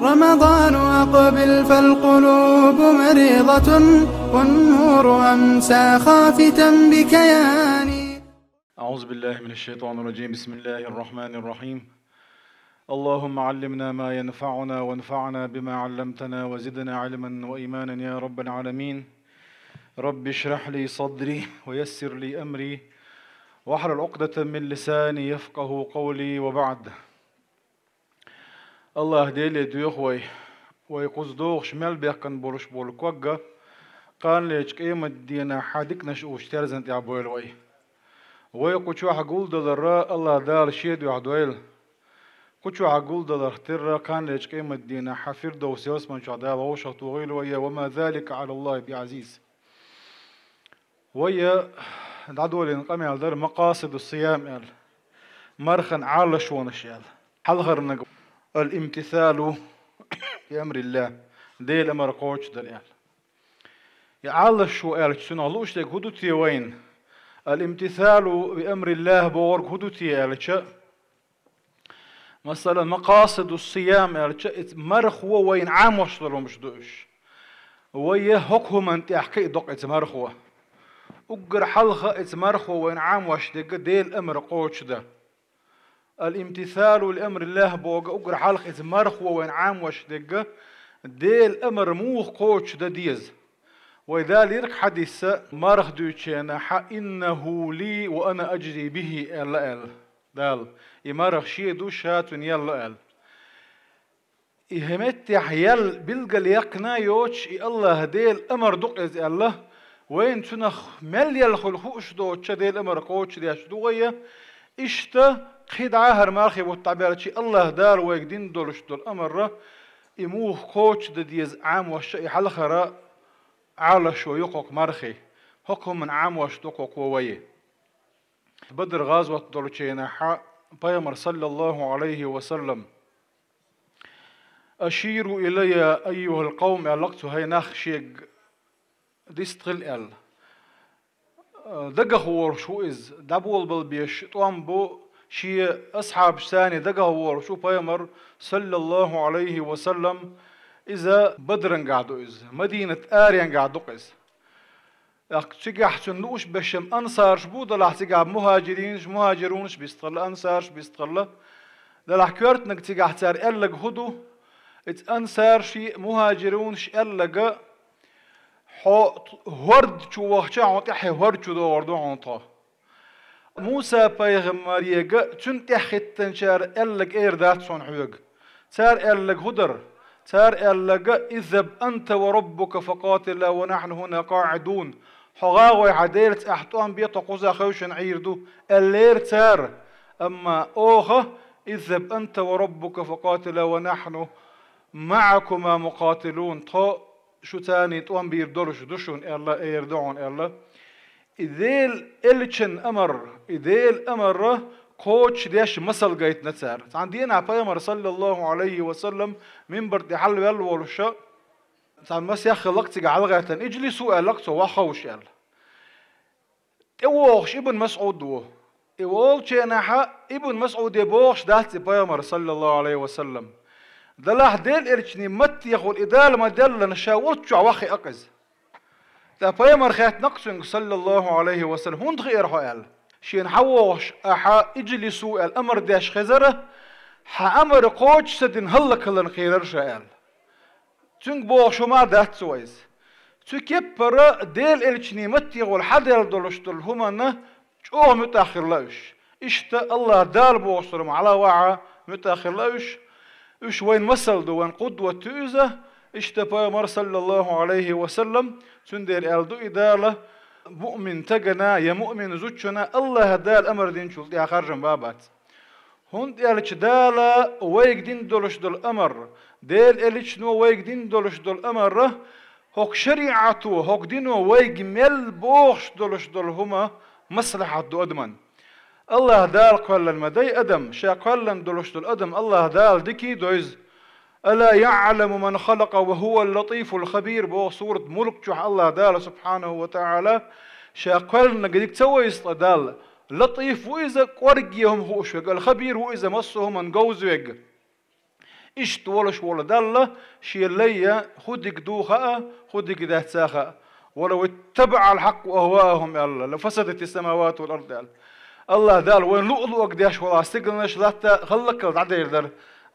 رمضان أقبل فالقلوب مريضة، والنور أمسى خافتا بكياني. أعوذ بالله من الشيطان الرجيم. بسم الله الرحمن الرحيم. اللهم علمنا ما ينفعنا وانفعنا بما علمتنا وزدنا علما وإيمانا يا رب العالمين. رب اشرح لي صدري ويسر لي أمري واحلل عقدة من لساني يفقه قولي. وبعد، الله ديلي دوخ ويقصدوخ شمال بيقن بولش بول كوغا قال ليش قيمة دينا حادك نشوش ترزنت يا بويل ويقوشو حقول دلر الله دال شيد وحدويل قوشو حقول دلر تر كان ليش قيمة دينا حفر دوسي واسمان شعدال ووشق طويل وما ذلك على الله بعزيز. دعدولي نقامي على در مقاصد الصيام مرخن عال شونش حلغر نقو الامتثال بأمر الله دي الأمر قوش دل يعال شو شنو علوش لك هدوتي وين الامتثال بأمر الله بورق هدوتي مثلا مقاصد الصيام مرخوة وين عام وشلو مش دوش ويا حكم انت احكي دق مرخوة اقر حلقة مرخوة وين عام وشدق دي الأمر قوش ده الامتثال لأمر الله بوغ اقر حلقة مرخوة وين عام وشدق دي الأمر مو قوش ده ديز. ولذلك حديث مرخ دوشينا إنه لي وأنا أجري به ال دال يمرخ شي دوشات يلا ال إهمت يحيل بلقى ليقنا يوش الله دي الأمر دقز الله وين تنخ ملي الخلخوش دوش دي الأمر قوش دي أشدوغية إشتا خدعة هرمارخي والتعبير شي الله دار ويقدين دولش دول أمر إموه قوش ديز عام وشي حلخرا على شو يقوك مرخي حكم من عام واشتقوك وويه. بدر غازوة دولشينا حق بيامر صلى الله عليه وسلم أشيروا إلي أيها القوم ألقت هاي نخشيق ديستغل دقهور شو إز دابول بالبيش طوام بو شي أصحاب ثاني دقهور شو بيامر صلى الله عليه وسلم إذا بدرن قاعدو إز مدينة آريان قاعدو إز تيجي نوش بشم أنصار شبوده لاح تيجي مهاجرونش بيستغل أنصارش بيستغل لاح كورت نك تيجي احتار ألق هدو ات أنصار شي مهاجرونش ألق هورد شو وحشا عنطيحي هورد شو دوردو عنطا موسى بيغمار يجا تنتحي تنشار ألق إيردات صون حيوغ تار ألق هدر تار ألق اذهب أنت وربك فقاتلا ونحن هنا قاعدون حغاوي عديلت أحطوان بيطا قوزا خوشن عيردو اللير تار أما أوخة اذهب أنت وربك فقاتلا ونحن معكما مقاتلون طو شو تاني طوان بيردولش دوشون إلا إيردعون إلا إذيل إلشن أمر إذيل أمر قوش ديش مسل قيت نتسار عندنا بيامر صلى الله عليه وسلم من برد حل والولشا تعال مس يا أخي لقتك على غيتن اجلسوا لقتوا وخوش يلا إيوش ابن مسعود وه إيوش نحا ابن مسعود يبوش دهت بيامر صلى الله عليه وسلم دلاه ديل إرشني مت يقول إدال ما دل نشاورت شو وخي أقز ده بيامر خيت نقصن صلى الله عليه وسلم هون غير حال شين حوش أحا اجلسوا الأمر داش خزره حأمر قوش سدن هلك هلن خيرر شاال تنك بوشو ما دات سويز تكبر ديل الچني متي والحد يلدلشتل هما شو متأخر لاوش اشتا الله دال بوصرم على وعا متأخر لاوش اش وين مسل دو وين قدوة تؤزة اشتا بيامر صلى الله عليه وسلم تندير الدو إدالة مؤمن تجنا يا مؤمن زوجنا الله دال أمر دين شو يا خارجن بابات هون ديالش دالا ويك دين دولش دول أمر ديل إلش نو ويك دين دولش دول أمر هوك شريعته هوك دينو ويك مل بوش دولش دول هما مصلحة دو أدمن الله دال قال المدي أدم شا قال دولش دول أدم الله دال ديكي دويز ألا يعلم من خلق وهو اللطيف الخبير بو صورة ملك شو الله دال سبحانه وتعالى شاقلنا قديك تسوي يصطدال لطيف وإذا قرقيهم هو شوق الخبير وإذا مصهم انقوزوق إشت ولش ولا دلة شي اللي خدك دوخاء خدك ده تساخاء ولو اتبع الحق وأهواهم يا الله لفسدت السماوات والأرض يا الله دال وين لؤلؤ قديش ولا استقلناش لا خلك العدير در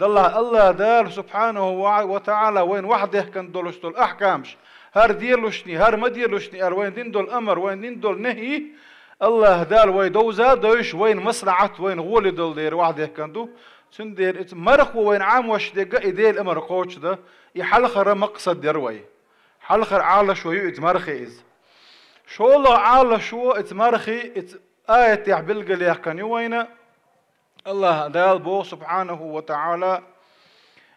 الله دال سبحانه وتعالى وين وحده كان دولش دول أحكامش هر ديرلوشني هر ما ديرلوشني وين دين دول أمر وين دين دول نهي الله دال وين دوزا دوش وين مصلحة وين غولي دول دير وحده كان دو سندير مرخ وين عام وش دقة إيدي الأمر قوتش ده يحلخر مقصد دروي حلخر عالة شو يتمرخي إز شو الله عالة شو اتمرخي آية يحبلق لي كان وين الله دال بو سبحانه وتعالى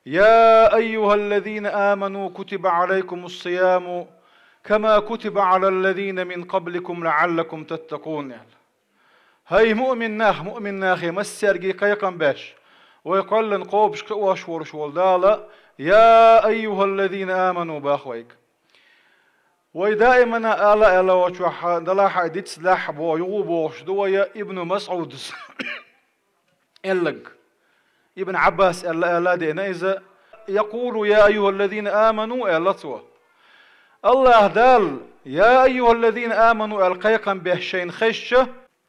يا أيها الذين آمنوا كتب عليكم الصيام كما كتب على الذين من قبلكم لعلكم تتقون يعني. هاي مؤمن ناخ مسيرجي قيقا باش ويقول لن قوبش واشور شول دالا يا أيها الذين آمنوا باخويك ودائما ألا وشوح دلاح ديت سلاح بو يغوبوش دويا ابن مسعود إلق ابن عباس ألا دينا إذا يقول يا أيها الذين آمنوا ألتوا الله دال يا أيها الذين آمنوا القيقا بهشين خشة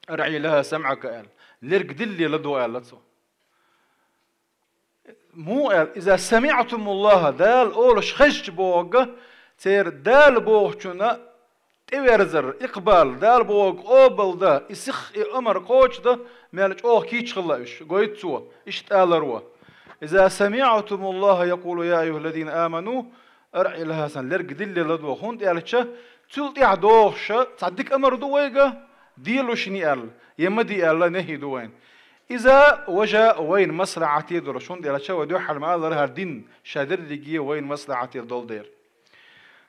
أرعي لها سمعك قال لرق دلي لدو ألتوا مو إذا سمعتم الله دال أولش خش بوغ تير دال بوغشنا تيرزر إقبال دال بوغ أوبل دا إسخ أمر قوش دا مالك أوه كيش خلاش قويت سوا إشتالروا إذا سمعتم الله يقول يا أيها الذين آمنوا أرعي لها سن لرق دلي لدو خونت يالتشا تلتي عدوغشا تصدق أمر دويغا ديلو شني أل يمدي ألا نهي دوين إذا وجا وين مصلحتي درشون ديال شو ودوح المال لها الدين شادر دقيه وين مصلحتي دول دير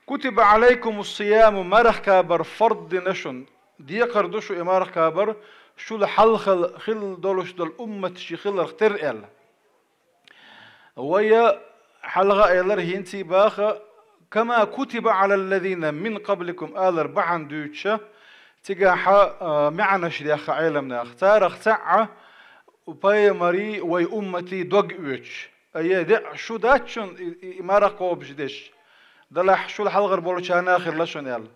كتب عليكم الصيام مرخ كابر فرض نشن دي قردوشو إمارخ كابر شو لحل خل دولش دول أمة شي خل اختر إل ويا حلغة إلر هينتي باخا كما كتب على الذين من قبلكم آلر بعن دوتشا تقاحا معنا شريخ عيلمنا اختار اختعا وباي مري وي أمتي دوغ اوش اي دع شو داتشن إمارة قوبش ديش دلح شو الحلغر بولوشان آخر لشون يال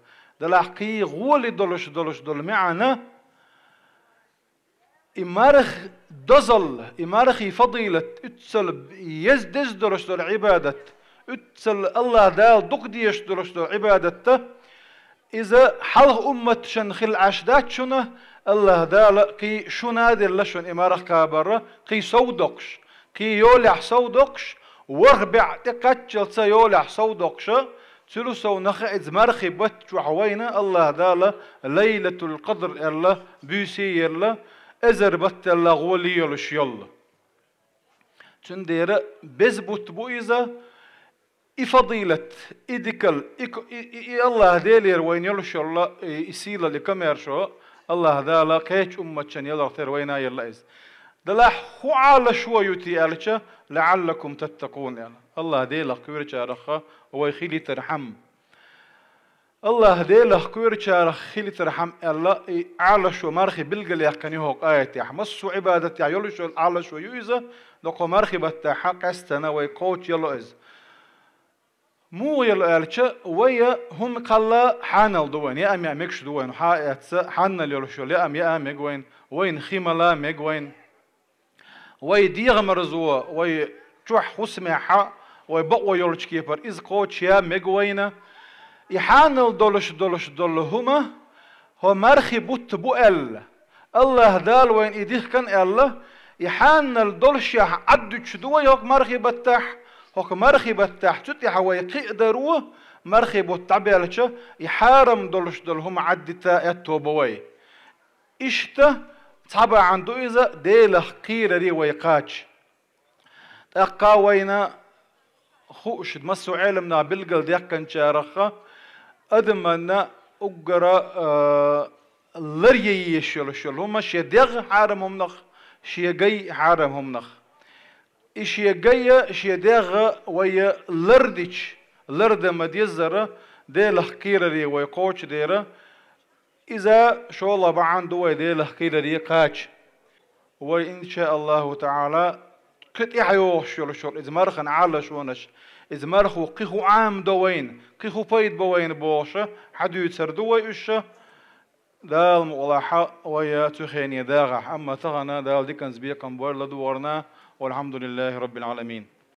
دلح قي غولي دولش دول معنا إمارخ دزل إمارخي فضيلة اتسل يزدز دولش دول عبادة اتسل الله دال دوغ ديش دولش دول عبادته إذا حلغ أمة شنخل عشدات شنه الله دال قي شو نادر لشون إمارخ كابرة قي سودقش قي يولح سودقش وربع تقتل سيولح سودقش تلسو نخئز مرخي بت وحوينا الله دال ليلة القدر الله بيسي الله ازر بت الله غولي يلش يلا تندير بزبط بويزة إفضيلة إدكال الله ديلير وين يلش الله يسيل لكمير شو الله دالا قيش أمتشن يلغثر وينا يلائز دلا خو على شو يتي ألشا لعلكم تتقون يعني الله ديلا كويرشا رخا ويخيلي ترحم الله ديلا كويرشا رخيلي ترحم الله على شو مارخي بلقل يحكني هوك آية يحمسوا عبادة يلشو على شو يوزا دقو مارخي بتحق استنا ويقوت يلائز مو يلألشة ويا هم قلا حانل دوين يا أم يأمكش دوين حانل يلشول يا أم يأمك وين خيملا مك وي ديغ مرزوا وي تروح خسمة وي بقوا يلش كيبر إذ قوتش يا مك وين يحانل دولش هما هو مرخي بوت بؤل الله دال وين إيديه كان الله يحانل دولش عدتش دوا يوك مرخي بتاح هوك مرخي بتاح تتي حوي قدروا مرخي بتعبيلش يحارم دولش هم عدتا يتوبوي إشتا تابع عنده إذا ديله قيرة ري ويقاتش أقاوينا خوش مسو علمنا بالقل ديقن شارخة أدمنا أقرأ لريي يشيل هم شي ديغ حارمهم نخ شي جاي حارمهم نخ إشي جاي شي ديغ ويا لردش لرد مديزرة ديله قيرة ري ويقوش ديره إذا شو الله بعند ويدي له كيدا ريقاش وإن شاء الله تعالى كت إحيوه شول إذا مرخن على شونش إذا مرخو قيخو عام دوين قيخو بيد بوين بوشة حدو يتسردو إيش دال مغلاحة ويا تخيني داغح أما تغنى دال ديكنز بيكم بور لدورنا والحمد لله رب العالمين.